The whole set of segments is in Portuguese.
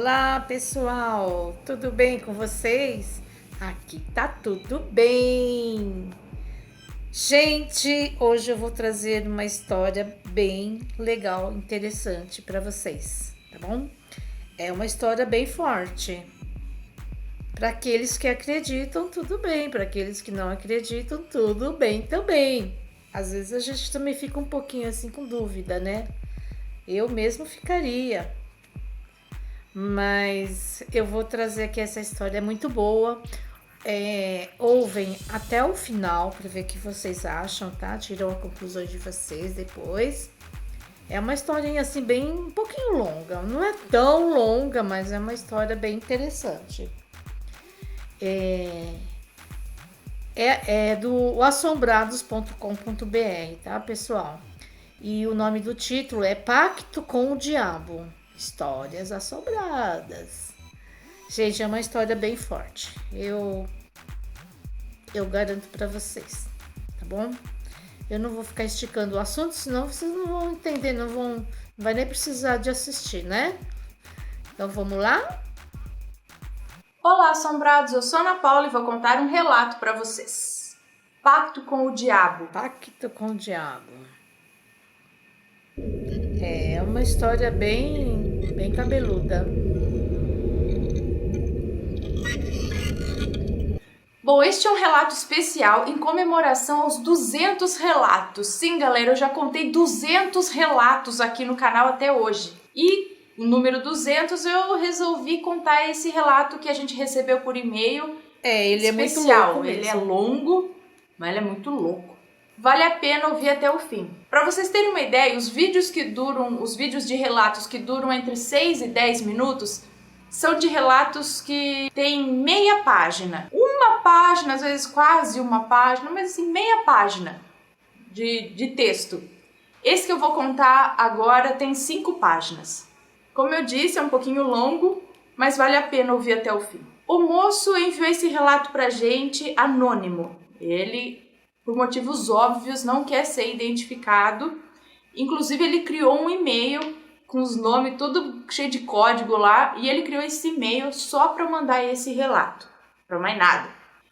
Olá, pessoal! Tudo bem com vocês? Aqui tá tudo bem. Gente, hoje eu vou trazer uma história bem legal, interessante para vocês, tá bom? É uma história bem forte. Para aqueles que acreditam, tudo bem. Para aqueles que não acreditam, tudo bem também. Às vezes a gente também fica um pouquinho assim com dúvida, né? Eu mesmo ficaria. Mas eu vou trazer aqui essa história, é muito boa. Ouvem até o final para ver o que vocês acham, tá? Tiram as conclusões de vocês depois. É uma historinha assim bem um pouquinho longa, não é tão longa, mas é uma história bem interessante. É do assombrados.com.br, tá, pessoal? E o nome do título é Pacto com o Diabo. Histórias assombradas. Gente, é uma história bem forte. Eu garanto para vocês, tá bom? Eu não vou ficar esticando o assunto, senão vocês não vão entender, não vai nem precisar de assistir, né? Então vamos lá? Olá, assombrados! Eu sou Ana Paula e vou contar um relato para vocês. Pacto com o Diabo. Pacto com o Diabo. É uma história bem cabeluda. Bom, este é um relato especial em comemoração aos 200 relatos. Sim, galera, eu já contei 200 relatos aqui no canal até hoje. E o número 200 eu resolvi contar esse relato que a gente recebeu por e-mail. Ele especial. É muito louco mesmo. Ele é longo, mas ele é muito louco. Vale a pena ouvir até o fim. Para vocês terem uma ideia, os vídeos de relatos que duram entre 6 e 10 minutos são de relatos que têm meia página. Uma página, às vezes quase uma página, mas assim, meia página de texto. Esse que eu vou contar agora tem 5 páginas. Como eu disse, é um pouquinho longo, mas vale a pena ouvir até o fim. O moço enviou esse relato pra gente anônimo. Ele, por motivos óbvios, não quer ser identificado. Inclusive, ele criou um e-mail com os nomes tudo cheio de código lá, e ele criou esse e-mail só para mandar esse relato, para mais nada.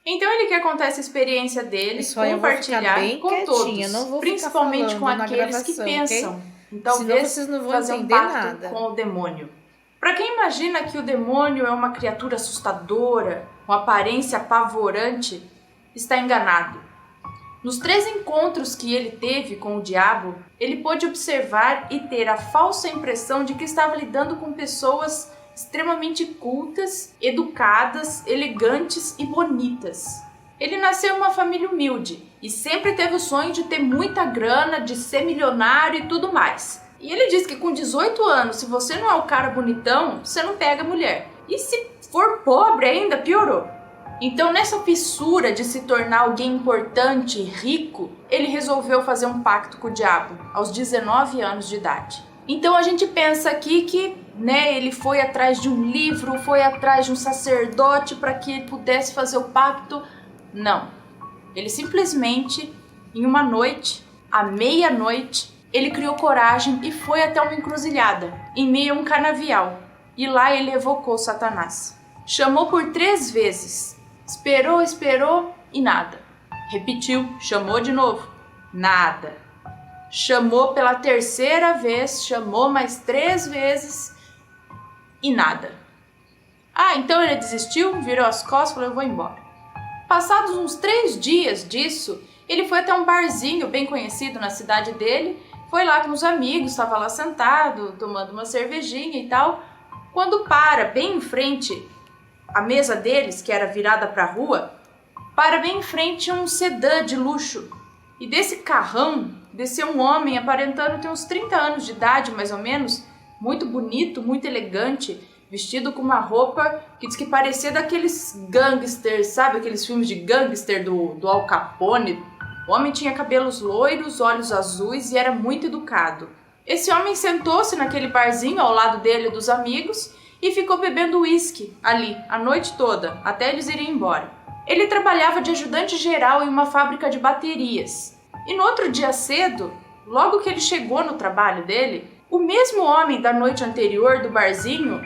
Então ele quer contar essa experiência dele, compartilhar com todos, principalmente com aqueles que pensam, okay? Em talvez vocês não vão fazer entender um pacto nada com o demônio. Para quem imagina que o demônio é uma criatura assustadora, com aparência apavorante, está enganado. Nos 3 encontros que ele teve com o diabo, ele pôde observar e ter a falsa impressão de que estava lidando com pessoas extremamente cultas, educadas, elegantes e bonitas. Ele nasceu em uma família humilde e sempre teve o sonho de ter muita grana, de ser milionário e tudo mais. E ele diz que com 18 anos, se você não é o cara bonitão, você não pega mulher. E se for pobre ainda, piorou. Então, nessa fissura de se tornar alguém importante e rico, ele resolveu fazer um pacto com o diabo, aos 19 anos de idade. Então, a gente pensa aqui que ele foi atrás de um livro, foi atrás de um sacerdote para que ele pudesse fazer o pacto. Não. Ele simplesmente, em uma noite, à meia-noite, ele criou coragem e foi até uma encruzilhada, em meio a um canavial. E lá ele evocou Satanás. Chamou por 3 vezes. Esperou e nada. Repetiu, chamou de novo, nada. Chamou pela 3ª vez, chamou mais 3 vezes e nada. Então ele desistiu, virou as costas e falou, eu vou embora. Passados uns 3 dias disso, ele foi até um barzinho bem conhecido na cidade dele, foi lá com os amigos, estava lá sentado, tomando uma cervejinha e tal. Quando para bem em frente a mesa deles, que era virada para a rua, para bem em frente um sedã de luxo. E desse carrão desceu um homem aparentando ter uns 30 anos de idade, mais ou menos, muito bonito, muito elegante, vestido com uma roupa que diz que parecia daqueles gangsters, sabe? Aqueles filmes de gangster do Al Capone. O homem tinha cabelos loiros, olhos azuis e era muito educado. Esse homem sentou-se naquele barzinho ao lado dele e dos amigos e ficou bebendo uísque ali a noite toda, até eles irem embora. Ele trabalhava de ajudante geral em uma fábrica de baterias. E no outro dia cedo, logo que ele chegou no trabalho dele, o mesmo homem da noite anterior do barzinho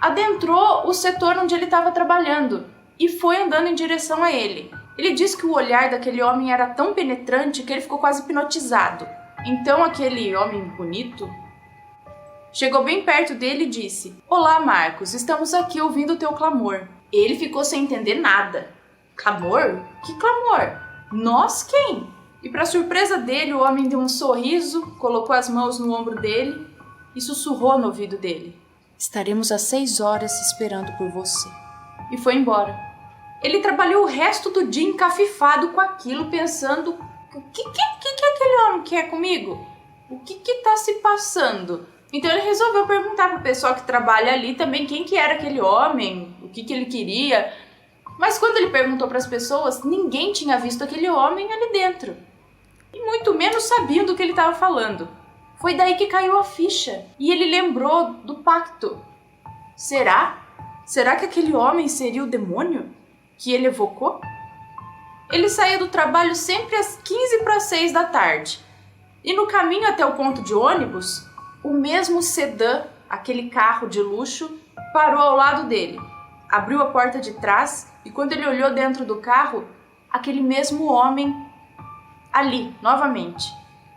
adentrou o setor onde ele estava trabalhando e foi andando em direção a ele. Ele disse que o olhar daquele homem era tão penetrante que ele ficou quase hipnotizado. Então aquele homem bonito chegou bem perto dele e disse: "Olá, Marcos, estamos aqui ouvindo o teu clamor." Ele ficou sem entender nada. Clamor? Que clamor? Nós quem? E para surpresa dele, o homem deu um sorriso, colocou as mãos no ombro dele e sussurrou no ouvido dele: "Estaremos às 6 horas esperando por você." E foi embora. Ele trabalhou o resto do dia encafifado com aquilo, pensando: o que aquele homem quer comigo? O que tá se passando? Então ele resolveu perguntar pro pessoal que trabalha ali também quem que era aquele homem, o que ele queria. Mas quando ele perguntou para as pessoas, ninguém tinha visto aquele homem ali dentro. E muito menos sabiam do que ele estava falando. Foi daí que caiu a ficha. E ele lembrou do pacto. Será? Será que aquele homem seria o demônio que ele evocou? Ele saía do trabalho sempre às 5:45 da tarde. E no caminho até o ponto de ônibus, o mesmo sedã, aquele carro de luxo, parou ao lado dele. Abriu a porta de trás e quando ele olhou dentro do carro, aquele mesmo homem ali, novamente.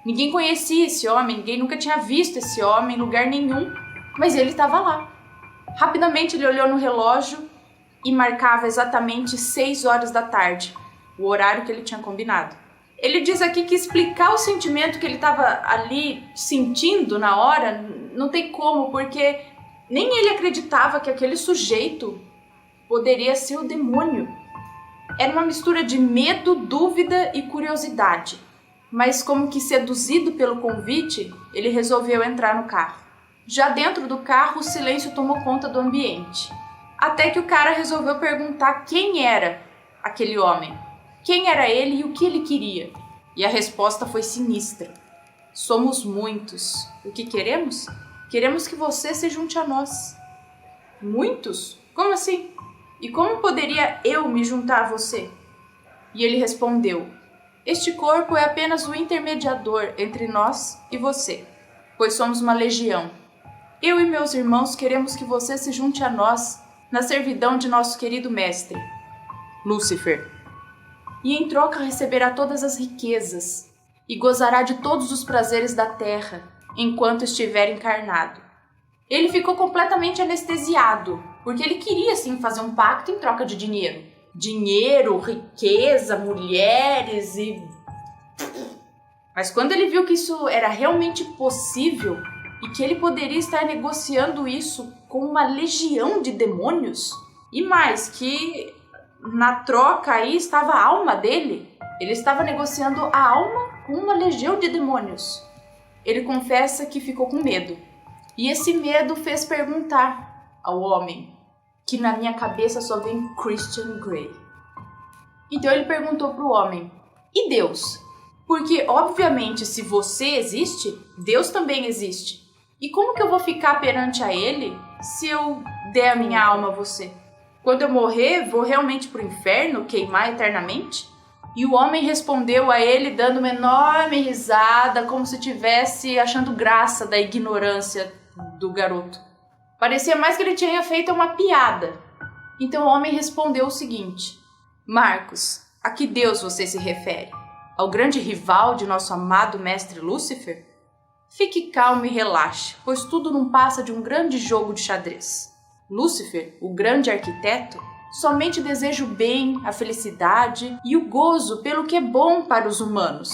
Ninguém conhecia esse homem, ninguém nunca tinha visto esse homem em lugar nenhum, mas ele estava lá. Rapidamente ele olhou no relógio e marcava exatamente 6 horas da tarde, o horário que ele tinha combinado. Ele diz aqui que explicar o sentimento que ele estava ali sentindo na hora não tem como, porque nem ele acreditava que aquele sujeito poderia ser o demônio. Era uma mistura de medo, dúvida e curiosidade. Mas como que seduzido pelo convite, ele resolveu entrar no carro. Já dentro do carro, o silêncio tomou conta do ambiente. Até que o cara resolveu perguntar quem era aquele homem. Quem era ele e o que ele queria? E a resposta foi sinistra. Somos muitos. O que queremos? Queremos que você se junte a nós. Muitos? Como assim? E como poderia eu me juntar a você? E ele respondeu: este corpo é apenas o intermediador entre nós e você, pois somos uma legião. Eu e meus irmãos queremos que você se junte a nós na servidão de nosso querido mestre, Lúcifer. E em troca receberá todas as riquezas e gozará de todos os prazeres da terra enquanto estiver encarnado. Ele ficou completamente anestesiado, porque ele queria sim fazer um pacto em troca de dinheiro. Dinheiro, riqueza, mulheres e... Mas quando ele viu que isso era realmente possível e que ele poderia estar negociando isso com uma legião de demônios, e mais, que na troca aí estava a alma dele, ele estava negociando a alma com uma legião de demônios. Ele confessa que ficou com medo. E esse medo fez perguntar ao homem, que na minha cabeça só vem Christian Grey. Então ele perguntou para o homem: e Deus? Porque, obviamente, se você existe, Deus também existe. E como que eu vou ficar perante a ele se eu der a minha alma a você? Quando eu morrer, vou realmente para o inferno, queimar eternamente? E o homem respondeu a ele dando uma enorme risada, como se estivesse achando graça da ignorância do garoto. Parecia mais que ele tinha feito uma piada. Então o homem respondeu o seguinte: Marcos, a que Deus você se refere? Ao grande rival de nosso amado mestre Lúcifer? Fique calmo e relaxe, pois tudo não passa de um grande jogo de xadrez. Lúcifer, o grande arquiteto, somente deseja o bem, a felicidade e o gozo pelo que é bom para os humanos.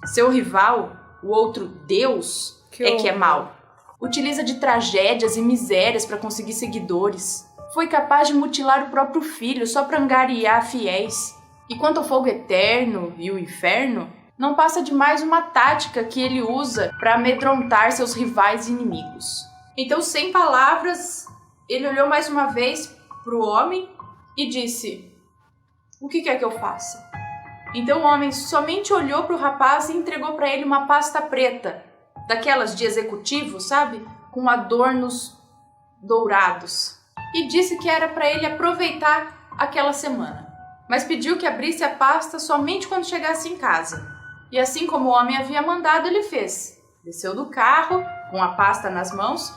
Seu rival, o outro Deus, que é mau. Utiliza de tragédias e misérias para conseguir seguidores. Foi capaz de mutilar o próprio filho só para angariar fiéis. E quanto ao fogo eterno e o inferno, não passa de mais uma tática que ele usa para amedrontar seus rivais e inimigos. Então, sem palavras, ele olhou mais uma vez para o homem e disse: o que quer que eu faça? Então o homem somente olhou para o rapaz e entregou para ele uma pasta preta, daquelas de executivo, sabe? Com adornos dourados. E disse que era para ele aproveitar aquela semana. Mas pediu que abrisse a pasta somente quando chegasse em casa. E assim como o homem havia mandado, ele fez. Desceu do carro, com a pasta nas mãos,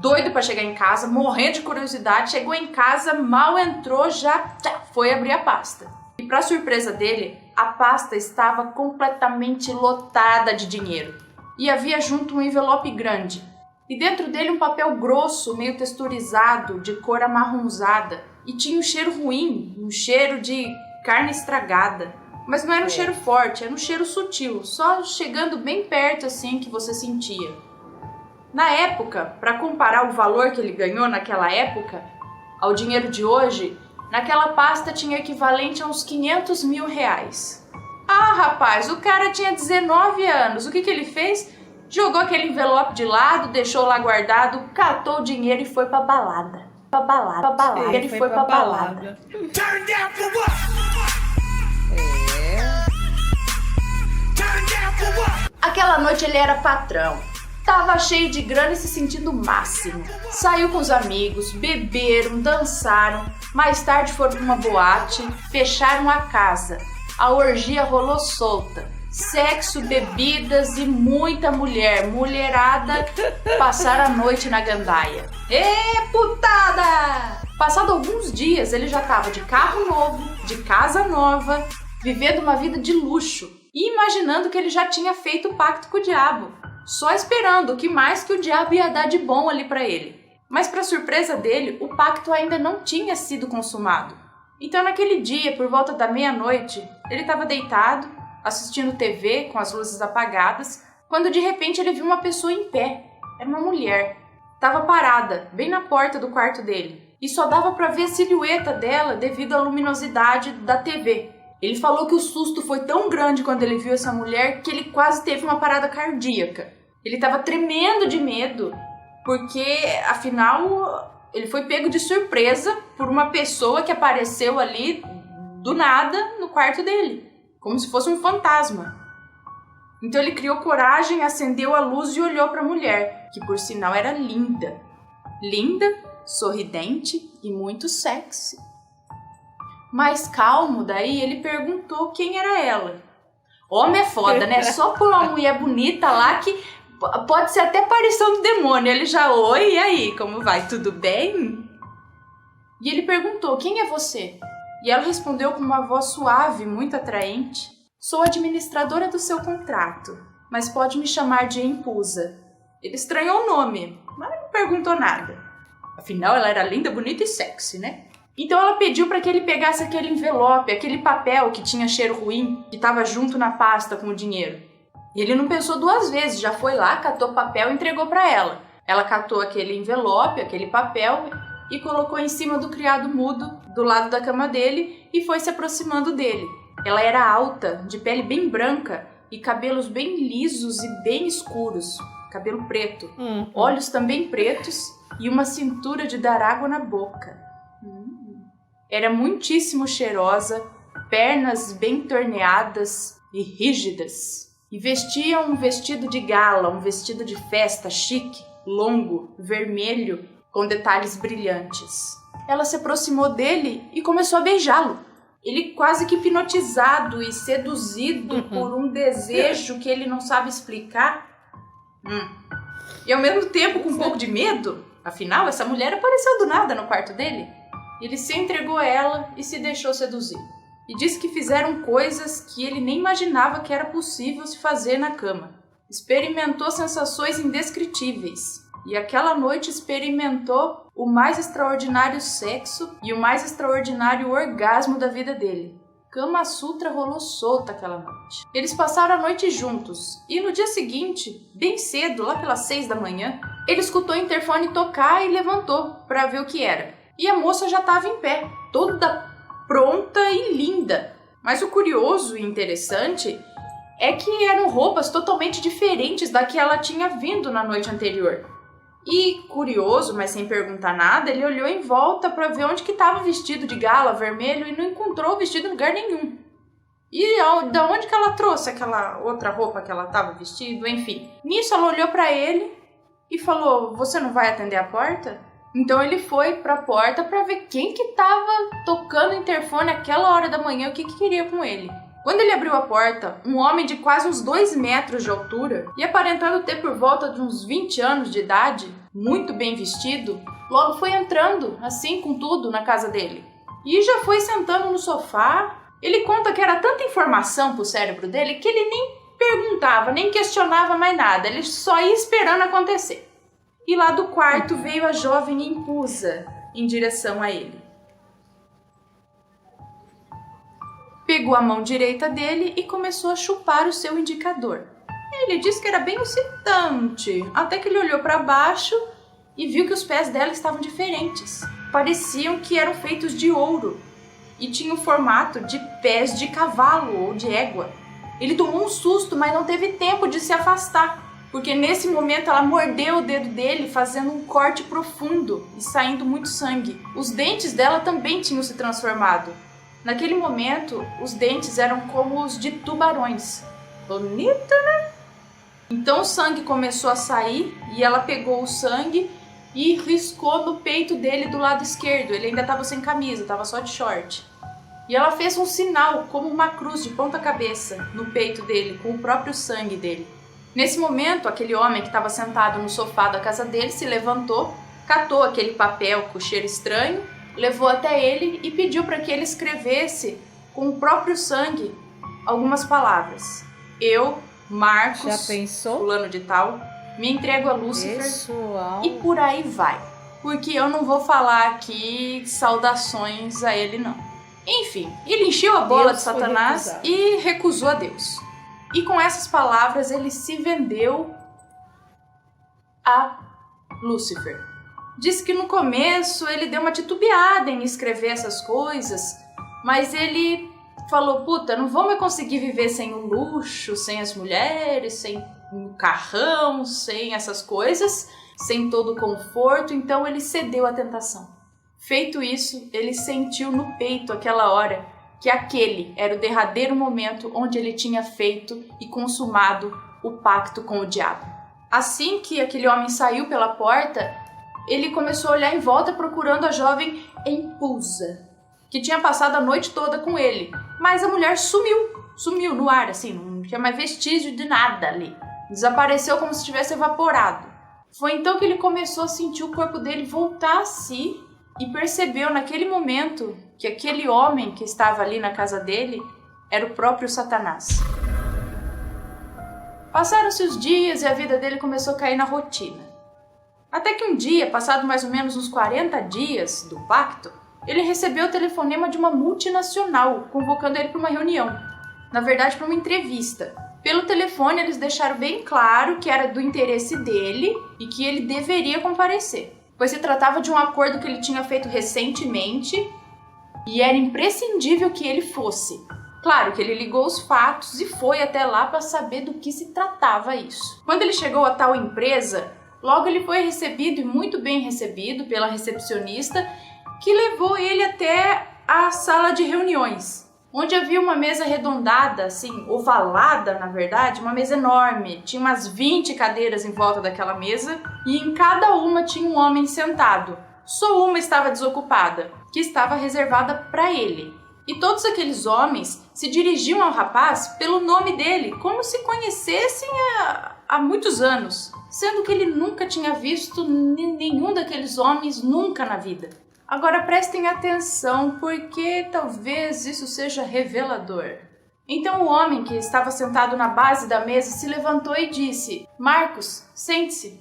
Doido pra chegar em casa, morrendo de curiosidade, chegou em casa, mal entrou, já foi abrir a pasta. E pra surpresa dele, a pasta estava completamente lotada de dinheiro. E havia junto um envelope grande. E dentro dele um papel grosso, meio texturizado, de cor amarronzada. E tinha um cheiro ruim, um cheiro de carne estragada. Mas não era um cheiro forte, era um cheiro sutil, só chegando bem perto assim que você sentia. Na época, para comparar o valor que ele ganhou naquela época ao dinheiro de hoje, naquela pasta tinha equivalente a uns 500 mil reais. Ah, rapaz, o cara tinha 19 anos. O que ele fez? Jogou aquele envelope de lado, deixou lá guardado, catou o dinheiro e foi pra balada. Ele foi pra balada. Turn down for what? Turn down for what? Aquela noite ele era patrão. Tava cheio de grana e se sentindo o máximo. Saiu com os amigos, beberam, dançaram. Mais tarde foram pra uma boate, fecharam a casa. A orgia rolou solta. Sexo, bebidas e muita mulherada passaram a noite na gandaia. Ê, putada! Passado alguns dias, ele já tava de carro novo, de casa nova, vivendo uma vida de luxo e imaginando que ele já tinha feito o pacto com o diabo. Só esperando o que mais que o diabo ia dar de bom ali pra ele. Mas pra surpresa dele, o pacto ainda não tinha sido consumado. Então naquele dia, por volta da meia-noite, ele estava deitado, assistindo TV com as luzes apagadas, quando de repente ele viu uma pessoa em pé. Era uma mulher. Estava parada, bem na porta do quarto dele. E só dava pra ver a silhueta dela devido à luminosidade da TV. Ele falou que o susto foi tão grande quando ele viu essa mulher que ele quase teve uma parada cardíaca. Ele estava tremendo de medo, porque, afinal, ele foi pego de surpresa por uma pessoa que apareceu ali, do nada, no quarto dele, como se fosse um fantasma. Então ele criou coragem, acendeu a luz e olhou para a mulher, que por sinal era linda. Linda, sorridente e muito sexy. Mais calmo, daí ele perguntou quem era ela. Homem é foda, né? Só por uma mulher bonita lá que pode ser até aparição do demônio. Ele já, oi, e aí, como vai? Tudo bem? E ele perguntou, quem é você? E ela respondeu com uma voz suave, muito atraente. Sou administradora do seu contrato, mas pode me chamar de Empusa. Ele estranhou o nome, mas não perguntou nada. Afinal, ela era linda, bonita e sexy, né? Então ela pediu para que ele pegasse aquele envelope, aquele papel que tinha cheiro ruim, que estava junto na pasta com o dinheiro. E ele não pensou duas vezes, já foi lá, catou papel e entregou para ela. Ela catou aquele envelope, aquele papel e colocou em cima do criado mudo, do lado da cama dele, e foi se aproximando dele. Ela era alta, de pele bem branca e cabelos bem lisos e bem escuros, cabelo preto, olhos também pretos e uma cintura de dar água na boca. Era muitíssimo cheirosa, pernas bem torneadas e rígidas. E vestia um vestido de gala, um vestido de festa chique, longo, vermelho, com detalhes brilhantes. Ela se aproximou dele e começou a beijá-lo. Ele quase que hipnotizado e seduzido por um desejo que ele não sabe explicar. E ao mesmo tempo com um pouco de medo. Afinal, essa mulher apareceu do nada no quarto dele. Ele se entregou a ela e se deixou seduzir. E disse que fizeram coisas que ele nem imaginava que era possível se fazer na cama. Experimentou sensações indescritíveis. E aquela noite experimentou o mais extraordinário sexo e o mais extraordinário orgasmo da vida dele. Kama Sutra rolou solta aquela noite. Eles passaram a noite juntos. E no dia seguinte, bem cedo, lá pelas 6 da manhã, ele escutou o interfone tocar e levantou para ver o que era. E a moça já estava em pé, toda pronta e linda. Mas o curioso e interessante é que eram roupas totalmente diferentes da que ela tinha vindo na noite anterior. E, curioso, mas sem perguntar nada, ele olhou em volta para ver onde que estava o vestido de gala vermelho e não encontrou o vestido em lugar nenhum. E da onde que ela trouxe aquela outra roupa que ela estava vestindo, enfim. Nisso ela olhou para ele e falou, você não vai atender a porta? Então ele foi pra porta pra ver quem que tava tocando o interfone àquela hora da manhã, o que queria com ele. Quando ele abriu a porta, um homem de quase uns 2 metros de altura e aparentando ter por volta de uns 20 anos de idade, muito bem vestido, logo foi entrando, assim com tudo, na casa dele. E já foi sentando no sofá. Ele conta que era tanta informação pro cérebro dele que ele nem perguntava, nem questionava mais nada. Ele só ia esperando acontecer. E lá do quarto veio a jovem Impusa em direção a ele. Pegou a mão direita dele e começou a chupar o seu indicador. Ele disse que era bem excitante, até que ele olhou para baixo e viu que os pés dela estavam diferentes. Pareciam que eram feitos de ouro e tinham o formato de pés de cavalo ou de égua. Ele tomou um susto, mas não teve tempo de se afastar, porque nesse momento ela mordeu o dedo dele, fazendo um corte profundo e saindo muito sangue. Os dentes dela também tinham se transformado. Naquele momento, os dentes eram como os de tubarões. Bonito, né? Então o sangue começou a sair e ela pegou o sangue e riscou no peito dele do lado esquerdo. Ele ainda estava sem camisa, estava só de short. E ela fez um sinal, como uma cruz de ponta cabeça, no peito dele, com o próprio sangue dele. Nesse momento, aquele homem que estava sentado no sofá da casa dele se levantou, catou aquele papel com cheiro estranho, levou até ele e pediu para que ele escrevesse com o próprio sangue algumas palavras. Eu, Marcos, Já pensou? fulano de tal, me entrego a Lúcifer. Pessoal. E por aí vai. Porque eu não vou falar aqui saudações a ele, não. Enfim, ele encheu a bola Deus de foi Satanás recusado. e recusou a Deus. E com essas palavras ele se vendeu a Lúcifer. Diz que no começo ele deu uma titubeada em escrever essas coisas, mas ele falou, puta, não vou mais conseguir viver sem o luxo, sem as mulheres, sem um carrão, sem essas coisas, sem todo o conforto, então ele cedeu à tentação. Feito isso, ele sentiu no peito aquela hora que aquele era o derradeiro momento onde ele tinha feito e consumado o pacto com o diabo. Assim que aquele homem saiu pela porta, ele começou a olhar em volta procurando a jovem Impusa, que tinha passado a noite toda com ele. Mas a mulher sumiu no ar, assim, não tinha mais vestígio de nada ali. Desapareceu como se tivesse evaporado. Foi então que ele começou a sentir o corpo dele voltar a si e percebeu naquele momento que aquele homem que estava ali na casa dele era o próprio Satanás. Passaram-se os dias e a vida dele começou a cair na rotina. Até que um dia, passado mais ou menos uns 40 dias do pacto, ele recebeu o telefonema de uma multinacional convocando ele para uma reunião. Na verdade, para uma entrevista. Pelo telefone, eles deixaram bem claro que era do interesse dele e que ele deveria comparecer, pois se tratava de um acordo que ele tinha feito recentemente e era imprescindível que ele fosse. Claro que ele ligou os fatos e foi até lá para saber do que se tratava isso. Quando ele chegou a tal empresa, logo ele foi recebido e muito bem recebido pela recepcionista, que levou ele até a sala de reuniões, onde havia uma mesa arredondada, assim, ovalada na verdade, uma mesa enorme. Tinha umas 20 cadeiras em volta daquela mesa e em cada uma tinha um homem sentado. Só uma estava desocupada, que estava reservada para ele. E todos aqueles homens se dirigiam ao rapaz pelo nome dele, como se conhecessem há muitos anos, sendo que ele nunca tinha visto nenhum daqueles homens nunca na vida. Agora prestem atenção, porque talvez isso seja revelador. Então o homem que estava sentado na base da mesa se levantou e disse: Marcos, sente-se.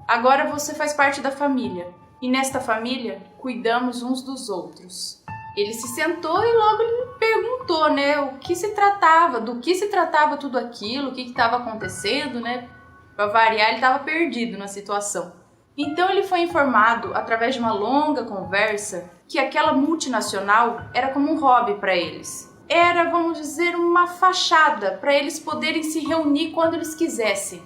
Agora você faz parte da família. E nesta família, cuidamos uns dos outros. Ele se sentou e logo lhe perguntou, né, o que se tratava, do que se tratava tudo aquilo, o que estava acontecendo, né? Para variar, ele estava perdido na situação. Então ele foi informado, através de uma longa conversa, que aquela multinacional era como um hobby para eles. Era, vamos dizer, uma fachada para eles poderem se reunir quando eles quisessem.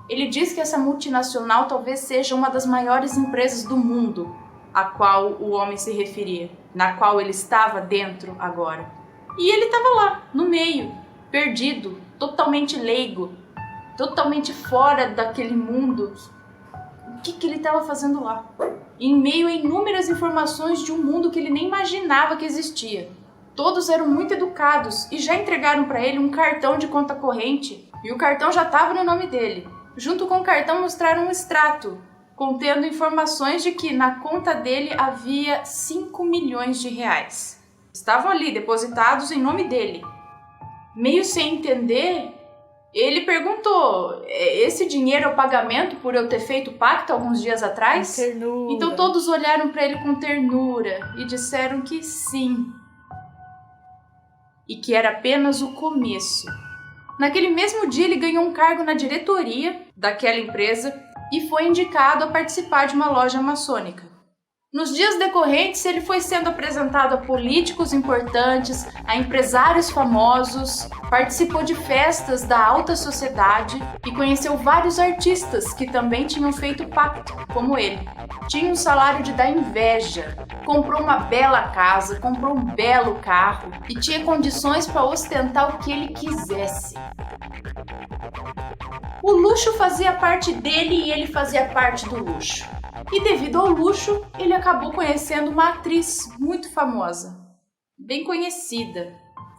Ele diz que essa multinacional talvez seja uma das maiores empresas do mundo, a qual o homem se referia, na qual ele estava dentro agora. E ele estava lá, no meio, perdido, totalmente leigo, totalmente fora daquele mundo. O que ele estava fazendo lá? Em meio a inúmeras informações de um mundo que ele nem imaginava que existia. Todos eram muito educados e já entregaram para ele um cartão de conta corrente, e o cartão já estava no nome dele. Junto com o cartão mostraram um extrato contendo informações de que na conta dele havia 5 milhões de reais. Estavam ali depositados em nome dele. Meio sem entender, ele perguntou: esse dinheiro é o pagamento por eu ter feito o pacto alguns dias atrás? Ternura. Então todos olharam para ele com ternura e disseram que sim. E que era apenas o começo. Naquele mesmo dia ele ganhou um cargo na diretoria daquela empresa e foi indicado a participar de uma loja maçônica. Nos dias decorrentes, ele foi sendo apresentado a políticos importantes, a empresários famosos, participou de festas da alta sociedade e conheceu vários artistas que também tinham feito pacto, como ele. Tinha um salário de dar inveja, comprou uma bela casa, comprou um belo carro e tinha condições para ostentar o que ele quisesse. O luxo fazia parte dele e ele fazia parte do luxo. E devido ao luxo, ele acabou conhecendo uma atriz muito famosa, bem conhecida.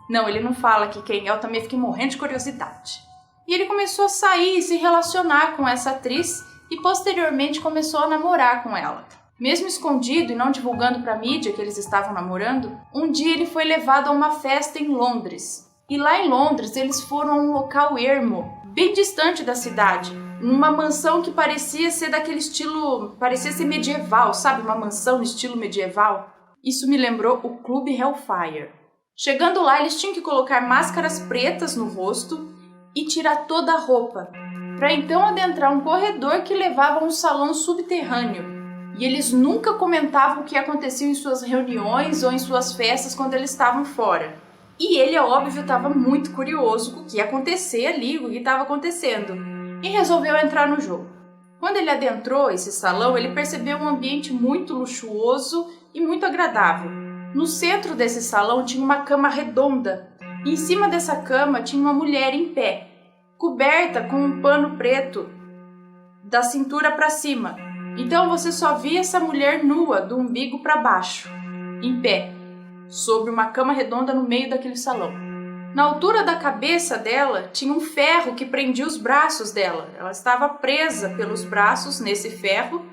Não, ele não fala aqui quem é, eu também fiquei morrendo de curiosidade. E ele começou a sair e se relacionar com essa atriz e posteriormente começou a namorar com ela. Mesmo escondido e não divulgando para a mídia que eles estavam namorando, um dia ele foi levado a uma festa em Londres. E lá em Londres eles foram a um local ermo, bem distante da cidade, numa mansão que parecia ser daquele estilo, parecia ser medieval, sabe? Uma mansão no estilo medieval. Isso me lembrou o Clube Hellfire. Chegando lá, eles tinham que colocar máscaras pretas no rosto e tirar toda a roupa, para então adentrar um corredor que levava a um salão subterrâneo. E eles nunca comentavam o que acontecia em suas reuniões ou em suas festas quando eles estavam fora. E ele, é óbvio, estava muito curioso com o que ia acontecer ali, o que estava acontecendo, e resolveu entrar no jogo. Quando ele adentrou esse salão, ele percebeu um ambiente muito luxuoso e muito agradável. No centro desse salão tinha uma cama redonda, e em cima dessa cama tinha uma mulher em pé, coberta com um pano preto da cintura para cima. Então você só via essa mulher nua, do umbigo para baixo, em pé, sobre uma cama redonda no meio daquele salão. Na altura da cabeça dela tinha um ferro que prendia os braços dela. Ela estava presa pelos braços nesse ferro,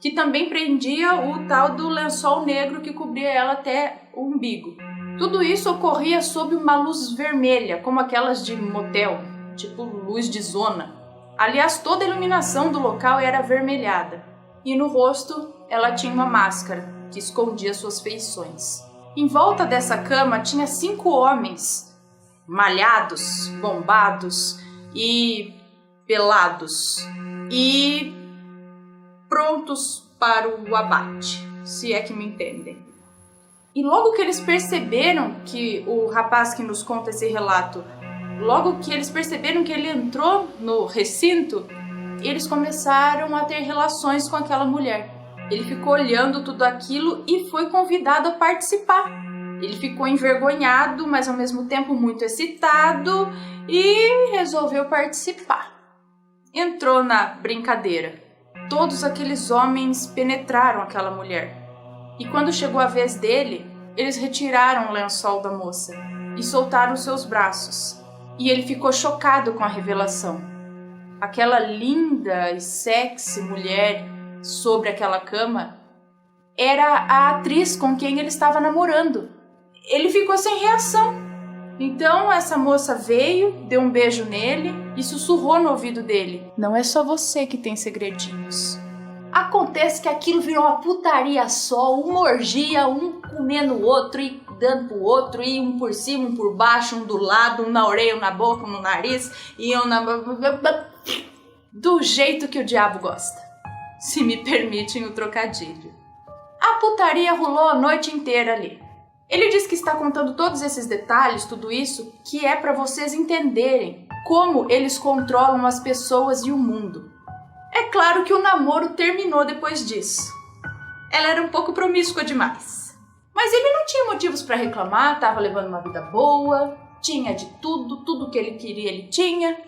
que também prendia o tal do lençol negro que cobria ela até o umbigo. Tudo isso ocorria sob uma luz vermelha, como aquelas de motel, tipo luz de zona. Aliás, toda a iluminação do local era avermelhada. E no rosto ela tinha uma máscara que escondia suas feições. Em volta dessa cama tinha 5 homens, malhados, bombados e pelados, e prontos para o abate, se é que me entendem. E logo que eles perceberam que o rapaz que nos conta esse relato, logo que eles perceberam que ele entrou no recinto, eles começaram a ter relações com aquela mulher. Ele ficou olhando tudo aquilo e foi convidado a participar. Ele ficou envergonhado, mas ao mesmo tempo muito excitado e resolveu participar. Entrou na brincadeira. Todos aqueles homens penetraram aquela mulher. E quando chegou a vez dele, eles retiraram o lençol da moça e soltaram seus braços. E ele ficou chocado com a revelação. Aquela linda e sexy mulher sobre aquela cama era a atriz com quem ele estava namorando. Ele ficou sem reação. Então essa moça veio, deu um beijo nele e sussurrou no ouvido dele: "Não é só você que tem segredinhos." Acontece que aquilo virou uma putaria só, uma orgia, um comendo o outro e dando pro outro, e um por cima, um por baixo, um do lado, um na orelha, um na boca, um no nariz, e um na... do jeito que o diabo gosta, se me permitem o trocadilho. A putaria rolou a noite inteira ali. Ele diz que está contando todos esses detalhes, tudo isso, que é para vocês entenderem como eles controlam as pessoas e o mundo. É claro que o namoro terminou depois disso. Ela era um pouco promíscua demais. Mas ele não tinha motivos para reclamar, estava levando uma vida boa, tinha de tudo, tudo que ele queria ele tinha.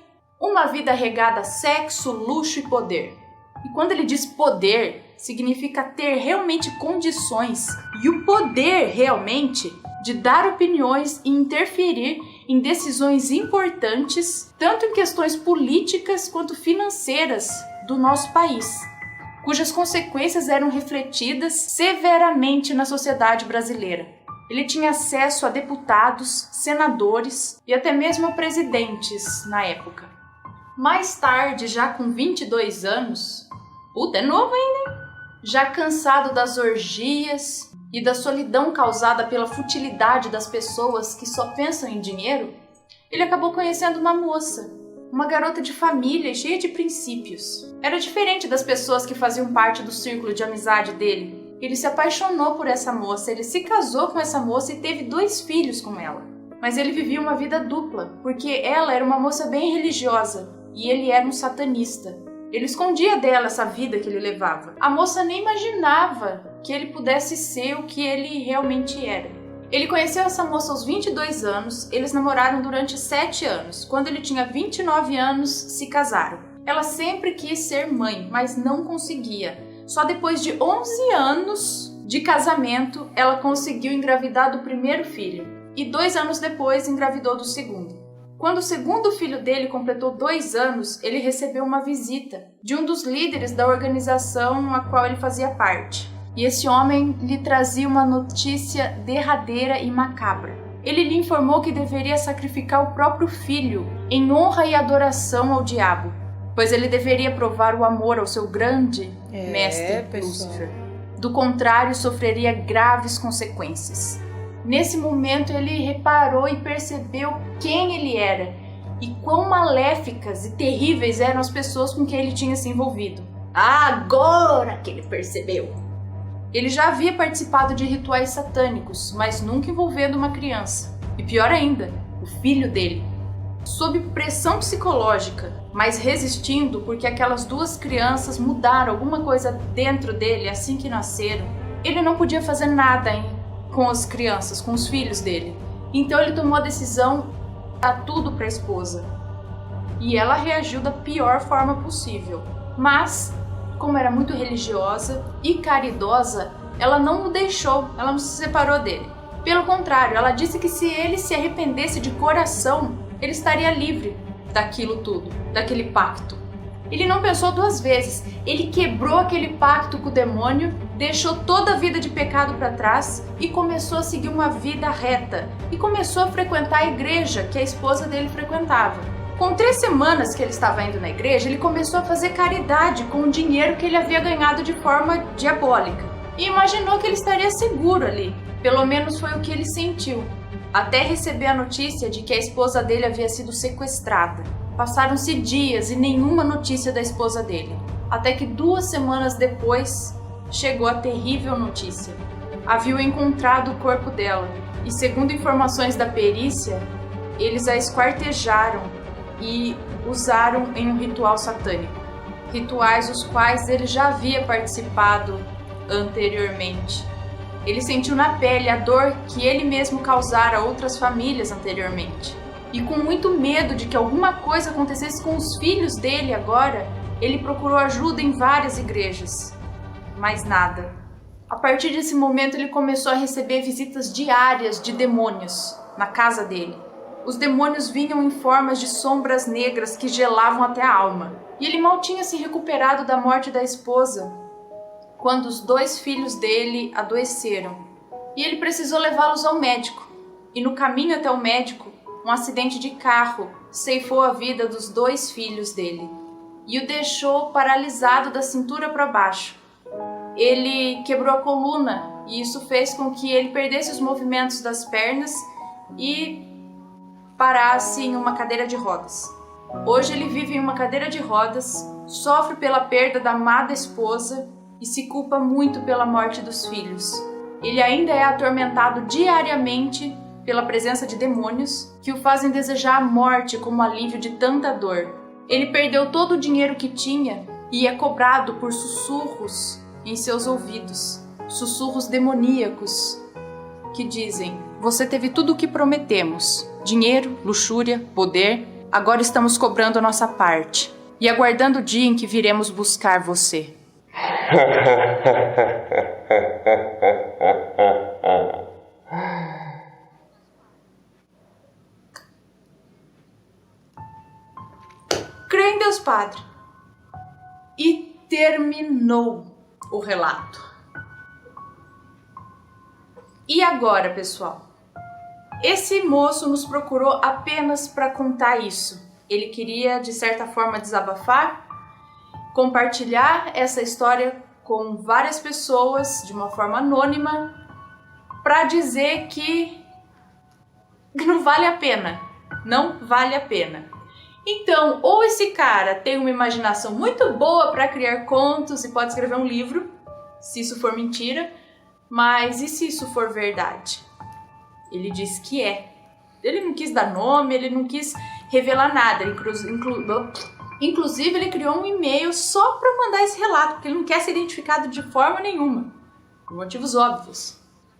Uma vida regada a sexo, luxo e poder. E quando ele diz poder, significa ter realmente condições e o poder realmente de dar opiniões e interferir em decisões importantes, tanto em questões políticas quanto financeiras do nosso país. cujas consequências eram refletidas severamente na sociedade brasileira. Ele tinha acesso a deputados, senadores e até mesmo a presidentes na época. Mais tarde, já com 22 anos, puta, é novo ainda, hein? Já cansado das orgias e da solidão causada pela futilidade das pessoas que só pensam em dinheiro, ele acabou conhecendo uma moça, uma garota de família cheia de princípios. Era diferente das pessoas que faziam parte do círculo de amizade dele. Ele se apaixonou por essa moça, ele se casou com essa moça e teve 2 filhos com ela. Mas ele vivia uma vida dupla, porque ela era uma moça bem religiosa e ele era um satanista. Ele escondia dela essa vida que ele levava. A moça nem imaginava que ele pudesse ser o que ele realmente era. Ele conheceu essa moça aos 22 anos, eles namoraram durante 7 anos. Quando ele tinha 29 anos, se casaram. Ela sempre quis ser mãe, mas não conseguia. Só depois de 11 anos de casamento, ela conseguiu engravidar do primeiro filho. E 2 anos depois, engravidou do segundo. Quando o segundo filho dele completou 2 anos, ele recebeu uma visita de um dos líderes da organização a qual ele fazia parte. E esse homem lhe trazia uma notícia derradeira e macabra. Ele lhe informou que deveria sacrificar o próprio filho em honra e adoração ao diabo, pois ele deveria provar o amor ao seu grande mestre Lúcifer. Do contrário, sofreria graves consequências. Nesse momento, ele reparou e percebeu quem ele era e quão maléficas e terríveis eram as pessoas com quem ele tinha se envolvido. Agora que ele percebeu! Ele já havia participado de rituais satânicos, mas nunca envolvendo uma criança. E pior ainda, o filho dele. Sob pressão psicológica, mas resistindo porque aquelas 2 crianças mudaram alguma coisa dentro dele assim que nasceram, ele não podia fazer nada com as crianças, com os filhos dele. Então ele tomou a decisão de dar tudo para a esposa. E ela reagiu da pior forma possível. Mas, como era muito religiosa e caridosa, ela não o deixou, ela não se separou dele. Pelo contrário, ela disse que se ele se arrependesse de coração, ele estaria livre daquilo tudo, daquele pacto. Ele não pensou 2 vezes, ele quebrou aquele pacto com o demônio, deixou toda a vida de pecado para trás e começou a seguir uma vida reta. E começou a frequentar a igreja que a esposa dele frequentava. Com 3 semanas que ele estava indo na igreja, ele começou a fazer caridade com o dinheiro que ele havia ganhado de forma diabólica. E imaginou que ele estaria seguro ali. Pelo menos foi o que ele sentiu. Até receber a notícia de que a esposa dele havia sido sequestrada. Passaram-se dias e nenhuma notícia da esposa dele. Até que 2 semanas depois, chegou a terrível notícia. Haviam encontrado o corpo dela. E segundo informações da perícia, eles a esquartejaram e usaram em um ritual satânico. Rituais os quais ele já havia participado anteriormente. Ele sentiu na pele a dor que ele mesmo causara a outras famílias anteriormente. E com muito medo de que alguma coisa acontecesse com os filhos dele agora, ele procurou ajuda em várias igrejas. Mas nada. A partir desse momento ele começou a receber visitas diárias de demônios na casa dele. Os demônios vinham em formas de sombras negras que gelavam até a alma. E ele mal tinha se recuperado da morte da esposa quando os 2 filhos dele adoeceram. E ele precisou levá-los ao médico. E no caminho até o médico, um acidente de carro ceifou a vida dos 2 filhos dele e o deixou paralisado da cintura para baixo. Ele quebrou a coluna e isso fez com que ele perdesse os movimentos das pernas e parasse em uma cadeira de rodas. Hoje ele vive em uma cadeira de rodas, sofre pela perda da amada esposa e se culpa muito pela morte dos filhos. Ele ainda é atormentado diariamente pela presença de demônios que o fazem desejar a morte como alívio de tanta dor. Ele perdeu todo o dinheiro que tinha e é cobrado por sussurros em seus ouvidos, sussurros demoníacos que dizem: você teve tudo o que prometemos, dinheiro, luxúria, poder, agora estamos cobrando a nossa parte e aguardando o dia em que viremos buscar você. Crê em Deus Padre e terminou o relato. E agora, pessoal? Esse moço nos procurou apenas para contar isso. Ele queria, de certa forma, desabafar, compartilhar essa história com várias pessoas de uma forma anônima para dizer que não vale a pena. Não vale a pena. Então, ou esse cara tem uma imaginação muito boa para criar contos e pode escrever um livro, se isso for mentira, mas e se isso for verdade? Ele disse que é. Ele não quis dar nome, ele não quis revelar nada. Inclusive, ele criou um e-mail só para mandar esse relato, porque ele não quer ser identificado de forma nenhuma, por motivos óbvios.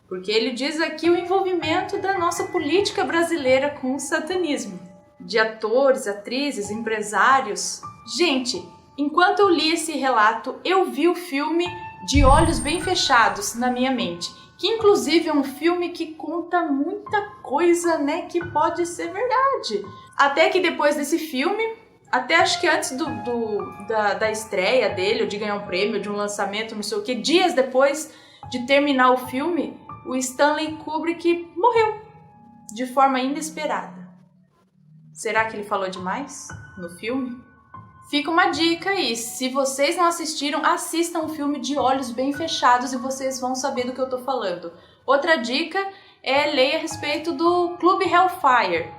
Porque ele diz aqui o envolvimento da nossa política brasileira com o satanismo. De atores, atrizes, empresários. Gente, enquanto eu li esse relato, eu vi o filme De Olhos Bem Fechados na minha mente. Que inclusive é um filme que conta muita coisa, né, que pode ser verdade. Até que depois desse filme, até acho que antes da estreia dele, ou de ganhar um prêmio, de um lançamento, não sei o que, dias depois de terminar o filme, o Stanley Kubrick morreu de forma inesperada. Será que ele falou demais no filme? Fica uma dica aí, se vocês não assistiram, assistam o filme De Olhos Bem Fechados e vocês vão saber do que eu tô falando. Outra dica é ler a respeito do Clube Hellfire,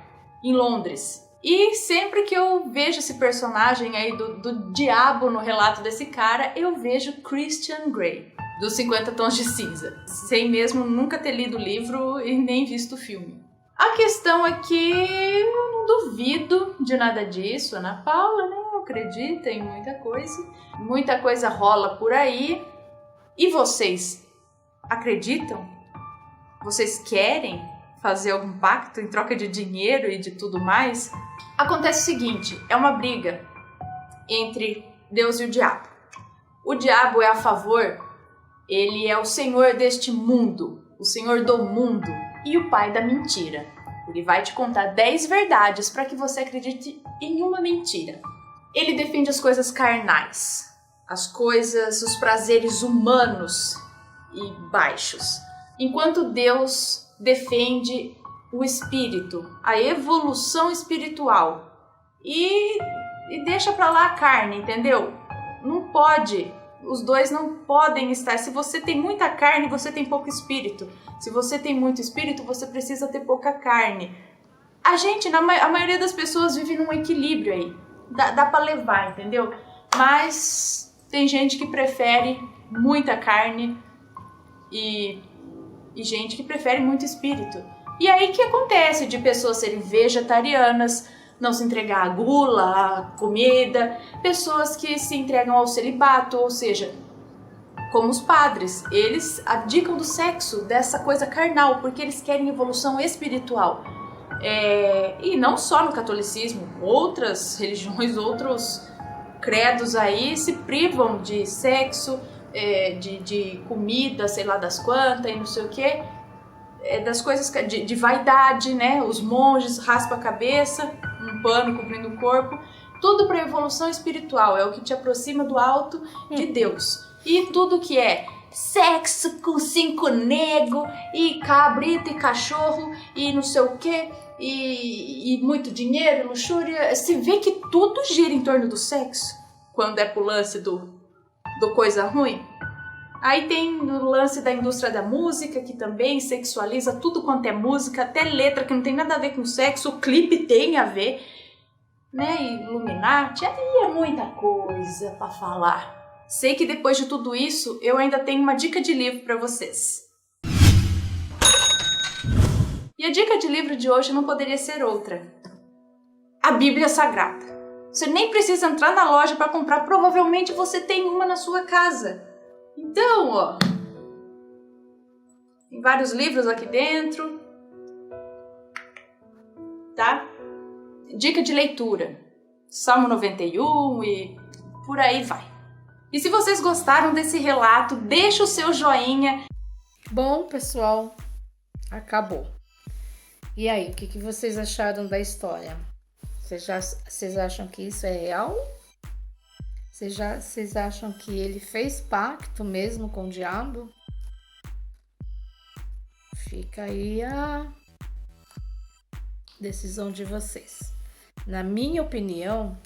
em Londres. E sempre que eu vejo esse personagem aí do diabo no relato desse cara, eu vejo Christian Grey, dos 50 Tons de Cinza, sem mesmo nunca ter lido o livro e nem visto o filme. A questão é que eu não duvido de nada disso, Ana Paula, né? Acredita em muita coisa rola por aí. E vocês acreditam? Vocês querem fazer algum pacto em troca de dinheiro e de tudo mais? Acontece o seguinte, é uma briga entre Deus e o diabo. O diabo é a favor, ele é o senhor deste mundo, o senhor do mundo e o pai da mentira. Ele vai te contar 10 verdades para que você acredite em uma mentira. Ele defende as coisas carnais, as coisas, os prazeres humanos e baixos, enquanto Deus defende o espírito, a evolução espiritual e deixa pra lá a carne, entendeu? Não pode, os dois não podem estar. Se você tem muita carne, você tem pouco espírito. Se você tem muito espírito, você precisa ter pouca carne. A maioria das pessoas vive num equilíbrio aí. Dá pra levar, entendeu? Mas tem gente que prefere muita carne e gente que prefere muito espírito. E aí o que acontece de pessoas serem vegetarianas, não se entregar à gula, à comida, pessoas que se entregam ao celibato, ou seja, como os padres, eles abdicam do sexo, dessa coisa carnal, porque eles querem evolução espiritual. E não só no catolicismo, outras religiões, outros credos aí se privam de sexo, de comida, sei lá das quantas e não sei o que, das coisas de vaidade, né? Os monges raspam a cabeça, um pano cobrindo o corpo, tudo para evolução espiritual, é o que te aproxima do alto de Deus. E tudo que é sexo com 5 nego e cabrito e cachorro e não sei o que, e muito dinheiro, luxúria, se vê que tudo gira em torno do sexo, quando é pro lance do coisa ruim. Aí tem o lance da indústria da música, que também sexualiza tudo quanto é música, até letra que não tem nada a ver com sexo, o clipe tem a ver, né? Illuminati, aí é muita coisa pra falar. Sei que depois de tudo isso, eu ainda tenho uma dica de livro pra vocês. E a dica de livro de hoje não poderia ser outra. A Bíblia Sagrada. Você nem precisa entrar na loja para comprar, provavelmente você tem uma na sua casa. Então, ó, tem vários livros aqui dentro, tá? Dica de leitura, Salmo 91 e por aí vai. E se vocês gostaram desse relato, deixa o seu joinha. Bom, pessoal, acabou. E aí, o que vocês acharam da história? Vocês acham que isso é real? Vocês acham que ele fez pacto mesmo com o diabo? Fica aí a decisão de vocês. Na minha opinião,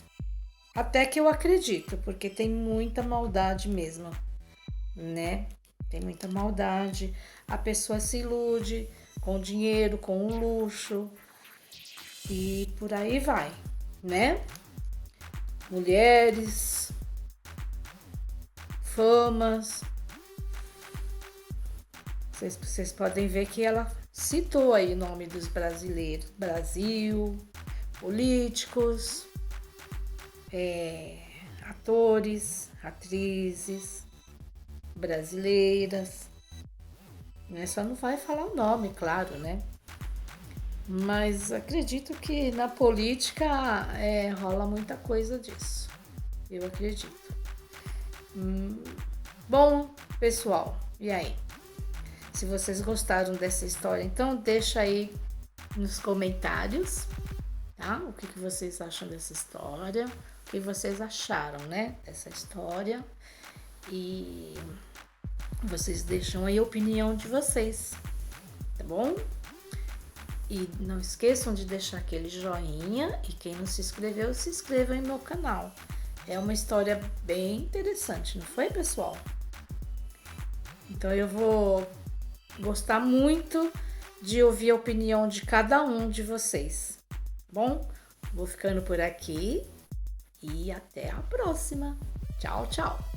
até que eu acredito, porque tem muita maldade mesmo, né? Tem muita maldade. A pessoa se ilude com o dinheiro, com o luxo e por aí vai, né? Mulheres, famas. Vocês podem ver que ela citou aí o nome dos brasileiros. Brasil, políticos, atores, atrizes brasileiras. Né? Só não vai falar o nome, claro, né? Mas acredito que na política rola muita coisa disso. Eu acredito. Bom, pessoal, e aí? Se vocês gostaram dessa história, então deixa aí nos comentários, tá? O que vocês acham dessa história, o que vocês acharam, né, dessa história. E vocês deixam aí a opinião de vocês, tá bom? E não esqueçam de deixar aquele joinha e quem não se inscreveu, se inscreva no meu canal. É uma história bem interessante, não foi, pessoal? Então eu vou gostar muito de ouvir a opinião de cada um de vocês. Bom, vou ficando por aqui e até a próxima. Tchau, tchau.